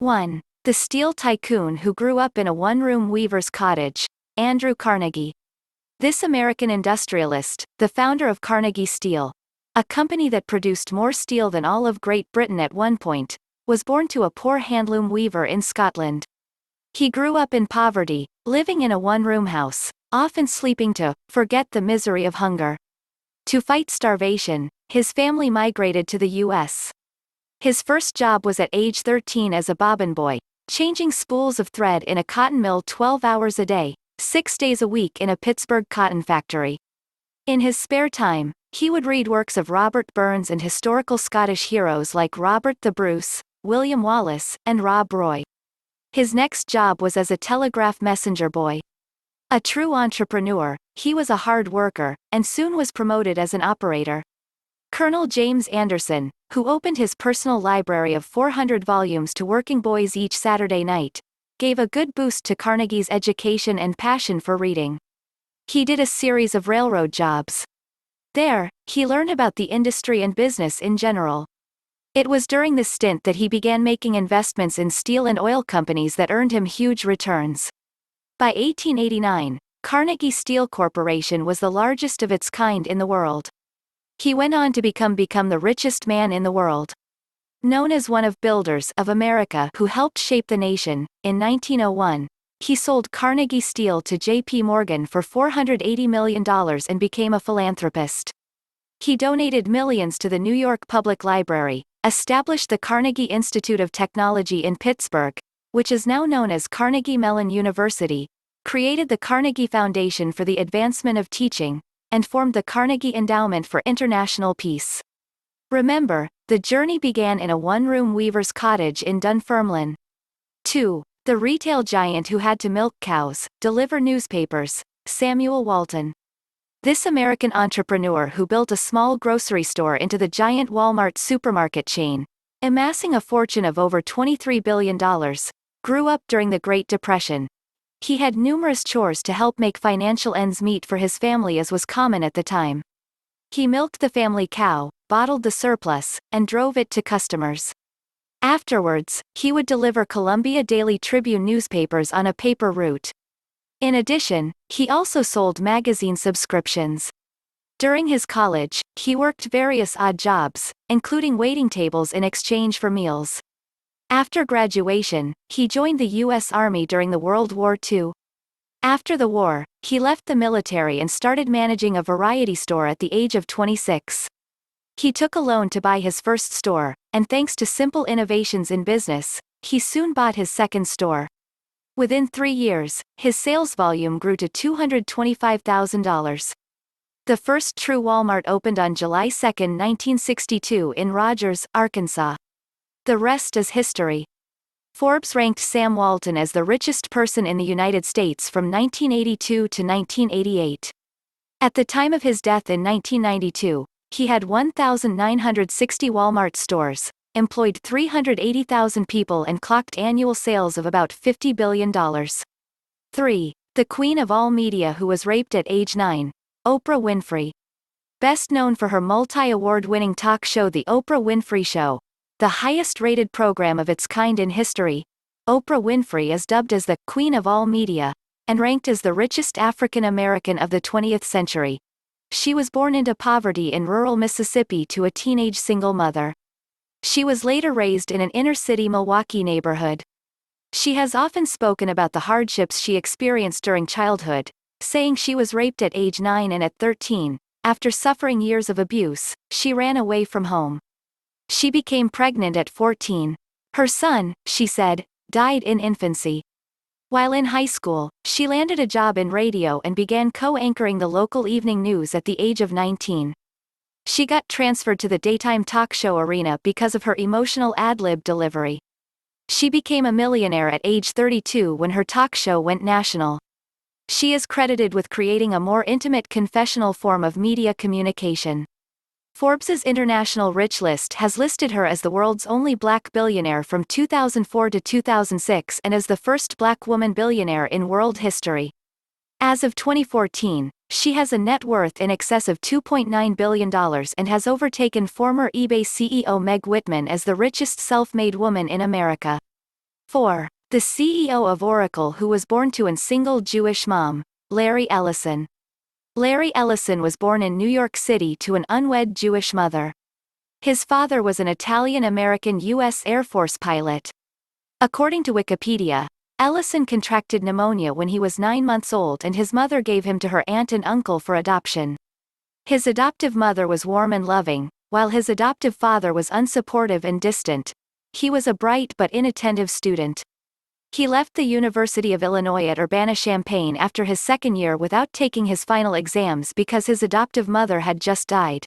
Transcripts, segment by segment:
1. The steel tycoon who grew up in a one-room weaver's cottage, Andrew Carnegie. This American industrialist, the founder of Carnegie Steel, a company that produced more steel than all of Great Britain at one point, was born to a poor handloom weaver in Scotland. He grew up in poverty, living in a one-room house, often sleeping to forget the misery of hunger. To fight starvation, his family migrated to the U.S. His first job was at age 13 as a bobbin boy, changing spools of thread in a cotton mill 12 hours a day, 6 days a week in a Pittsburgh cotton factory. In his spare time, he would read works of Robert Burns and historical Scottish heroes like Robert the Bruce, William Wallace, and Rob Roy. His next job was as a telegraph messenger boy. A true entrepreneur, he was a hard worker, and soon was promoted as an operator. Colonel James Anderson, who opened his personal library of 400 volumes to working boys each Saturday night, gave a good boost to Carnegie's education and passion for reading. He did a series of railroad jobs. There, he learned about the industry and business in general. It was during this stint that he began making investments in steel and oil companies that earned him huge returns. By 1889, Carnegie Steel Corporation was the largest of its kind in the world. He went on to become the richest man in the world. Known as one of builders of America who helped shape the nation, in 1901, he sold Carnegie Steel to J.P. Morgan for $480 million and became a philanthropist. He donated millions to the New York Public Library, established the Carnegie Institute of Technology in Pittsburgh, which is now known as Carnegie Mellon University, created the Carnegie Foundation for the Advancement of Teaching, and formed the Carnegie Endowment for International Peace. Remember, the journey began in a one-room weaver's cottage in Dunfermline. 2. The retail giant who had to milk cows, deliver newspapers, Samuel Walton. This American entrepreneur who built a small grocery store into the giant Walmart supermarket chain, amassing a fortune of over $23 billion, grew up during the Great Depression. He had numerous chores to help make financial ends meet for his family as was common at the time. He milked the family cow, bottled the surplus, and drove it to customers. Afterwards, he would deliver Columbia Daily Tribune newspapers on a paper route. In addition, he also sold magazine subscriptions. During his college, he worked various odd jobs, including waiting tables in exchange for meals. After graduation, he joined the U.S. Army during the World War II. After the war, he left the military and started managing a variety store at the age of 26. He took a loan to buy his first store, and thanks to simple innovations in business, he soon bought his second store. Within 3 years, his sales volume grew to $225,000. The first true Walmart opened on July 2, 1962 in Rogers, Arkansas. The rest is history. Forbes ranked Sam Walton as the richest person in the United States from 1982 to 1988. At the time of his death in 1992, he had 1,960 Walmart stores, employed 380,000 people and clocked annual sales of about $50 billion. 3. The queen of all media who was raped at age 9, Oprah Winfrey. Best known for her multi-award-winning talk show The Oprah Winfrey Show, the highest-rated program of its kind in history, Oprah Winfrey is dubbed as the Queen of All Media, and ranked as the richest African American of the 20th century. She was born into poverty in rural Mississippi to a teenage single mother. She was later raised in an inner-city Milwaukee neighborhood. She has often spoken about the hardships she experienced during childhood, saying she was raped at age 9 and at 13, after suffering years of abuse, she ran away from home. She became pregnant at 14. Her son, she said, died in infancy. While in high school, she landed a job in radio and began co-anchoring the local evening news at the age of 19. She got transferred to the daytime talk show arena because of her emotional ad-lib delivery. She became a millionaire at age 32 when her talk show went national. She is credited with creating a more intimate confessional form of media communication. Forbes's International Rich List has listed her as the world's only black billionaire from 2004 to 2006 and as the first black woman billionaire in world history. As of 2014, she has a net worth in excess of $2.9 billion and has overtaken former eBay CEO Meg Whitman as the richest self-made woman in America. 4. The CEO of Oracle, who was born to a single Jewish mom, Larry Ellison. Larry Ellison was born in New York City to an unwed Jewish mother. His father was an Italian-American U.S. Air Force pilot. According to Wikipedia, Ellison contracted pneumonia when he was 9 months old and his mother gave him to her aunt and uncle for adoption. His adoptive mother was warm and loving, while his adoptive father was unsupportive and distant. He was a bright but inattentive student. He left the University of Illinois at Urbana-Champaign after his second year without taking his final exams because his adoptive mother had just died.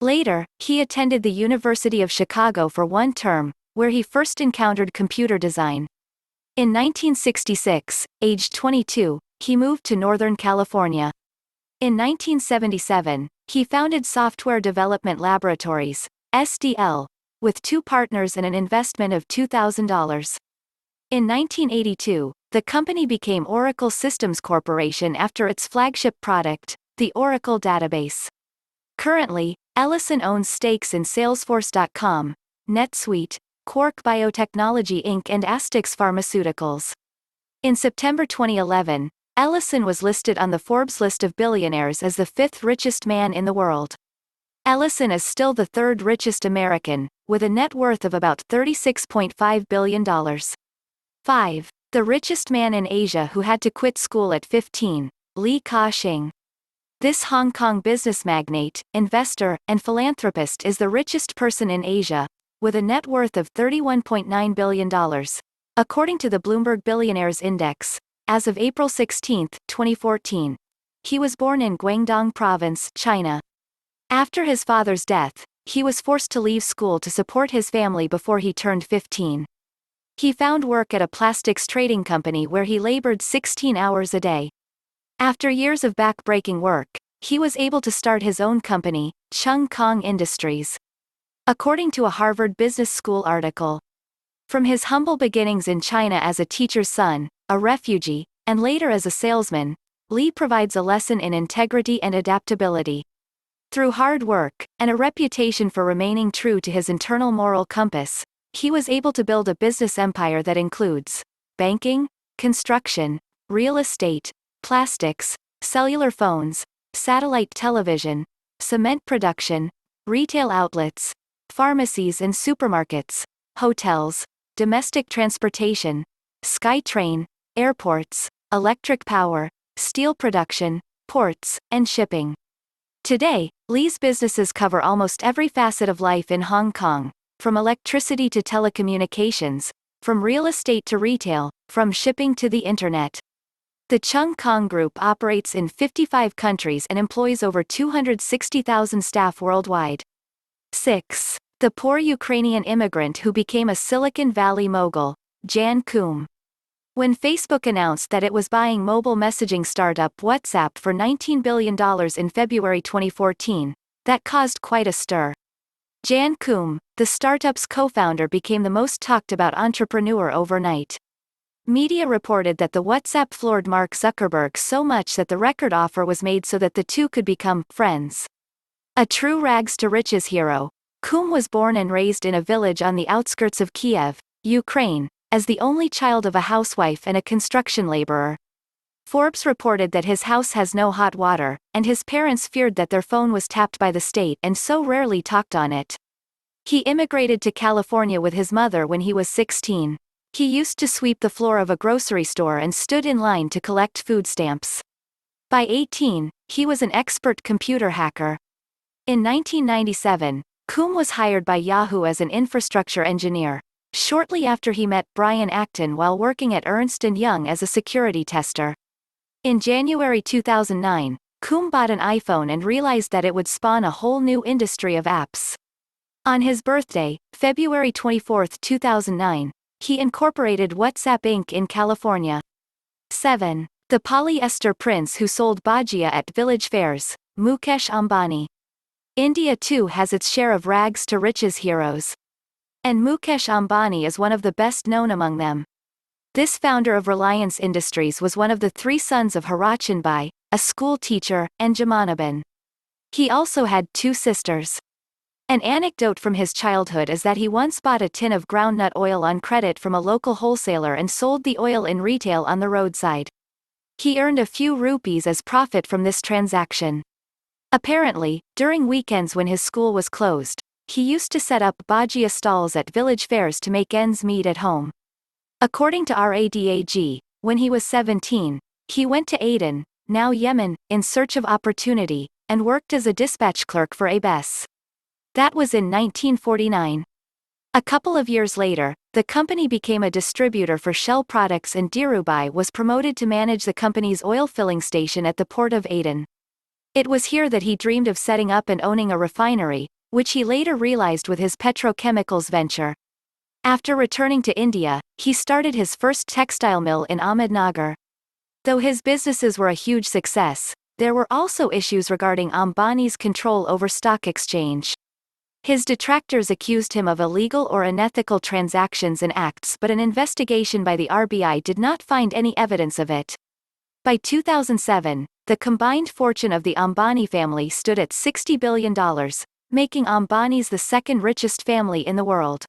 Later, he attended the University of Chicago for 1 term, where he first encountered computer design. In 1966, aged 22, he moved to Northern California. In 1977, he founded Software Development Laboratories, SDL, with 2 partners and an investment of $2,000. In 1982, the company became Oracle Systems Corporation after its flagship product, the Oracle Database. Currently, Ellison owns stakes in Salesforce.com, NetSuite, Quark Biotechnology Inc. and Astix Pharmaceuticals. In September 2011, Ellison was listed on the Forbes list of billionaires as the 5th richest man in the world. Ellison is still the 3rd richest American, with a net worth of about $36.5 billion. 5. The richest man in Asia who had to quit school at 15, Li Ka-shing. This Hong Kong business magnate, investor, and philanthropist is the richest person in Asia, with a net worth of $31.9 billion. According to the Bloomberg Billionaires Index, as of April 16, 2014. He was born in Guangdong Province, China. After his father's death, he was forced to leave school to support his family before he turned 15. He found work at a plastics trading company where he labored 16 hours a day. After years of back-breaking work, he was able to start his own company, Chung Kong Industries. According to a Harvard Business School article, from his humble beginnings in China as a teacher's son, a refugee, and later as a salesman, Li provides a lesson in integrity and adaptability. Through hard work, and a reputation for remaining true to his internal moral compass, he was able to build a business empire that includes banking, construction, real estate, plastics, cellular phones, satellite television, cement production, retail outlets, pharmacies and supermarkets, hotels, domestic transportation, SkyTrain, airports, electric power, steel production, ports, and shipping. Today, Li's businesses cover almost every facet of life in Hong Kong, from electricity to telecommunications, from real estate to retail, from shipping to the internet. The Chung Kong Group operates in 55 countries and employs over 260,000 staff worldwide. 6. The poor Ukrainian immigrant who became a Silicon Valley mogul, Jan Koum. When Facebook announced that it was buying mobile messaging startup WhatsApp for $19 billion in February 2014, that caused quite a stir. Jan Koum, the startup's co-founder, became the most talked about entrepreneur overnight. Media reported that the WhatsApp floored Mark Zuckerberg so much that the record offer was made so that the two could become friends. A true rags to riches hero, Koum was born and raised in a village on the outskirts of Kiev, Ukraine, as the only child of a housewife and a construction laborer. Forbes reported that his house has no hot water, and his parents feared that their phone was tapped by the state and so rarely talked on it. He immigrated to California with his mother when he was 16. He used to sweep the floor of a grocery store and stood in line to collect food stamps. By 18, he was an expert computer hacker. In 1997, Koum was hired by Yahoo as an infrastructure engineer, shortly after he met Brian Acton while working at Ernst & Young as a security tester. In January 2009, Koum bought an iPhone and realized that it would spawn a whole new industry of apps. On his birthday, February 24, 2009, he incorporated WhatsApp Inc. in California. 7. The polyester prince who sold bhajia at village fairs, Mukesh Ambani. India too has its share of rags to riches heroes. And Mukesh Ambani is one of the best known among them. This founder of Reliance Industries was one of the 3 sons of Harachanbai, a school teacher, and Jamanaben. He also had 2 sisters. An anecdote from his childhood is that he once bought a tin of groundnut oil on credit from a local wholesaler and sold the oil in retail on the roadside. He earned a few rupees as profit from this transaction. Apparently, during weekends when his school was closed, he used to set up bhajia stalls at village fairs to make ends meet at home. According to RADAG, when he was 17, he went to Aden, now Yemen, in search of opportunity, and worked as a dispatch clerk for ABS. That was in 1949. A couple of years later, the company became a distributor for Shell products and Dhirubhai was promoted to manage the company's oil filling station at the port of Aden. It was here that he dreamed of setting up and owning a refinery, which he later realized with his petrochemicals venture. After returning to India, he started his first textile mill in Ahmednagar. Though his businesses were a huge success, there were also issues regarding Ambani's control over stock exchange. His detractors accused him of illegal or unethical transactions and acts, but an investigation by the RBI did not find any evidence of it. By 2007, the combined fortune of the Ambani family stood at $60 billion, making Ambani's the second richest family in the world.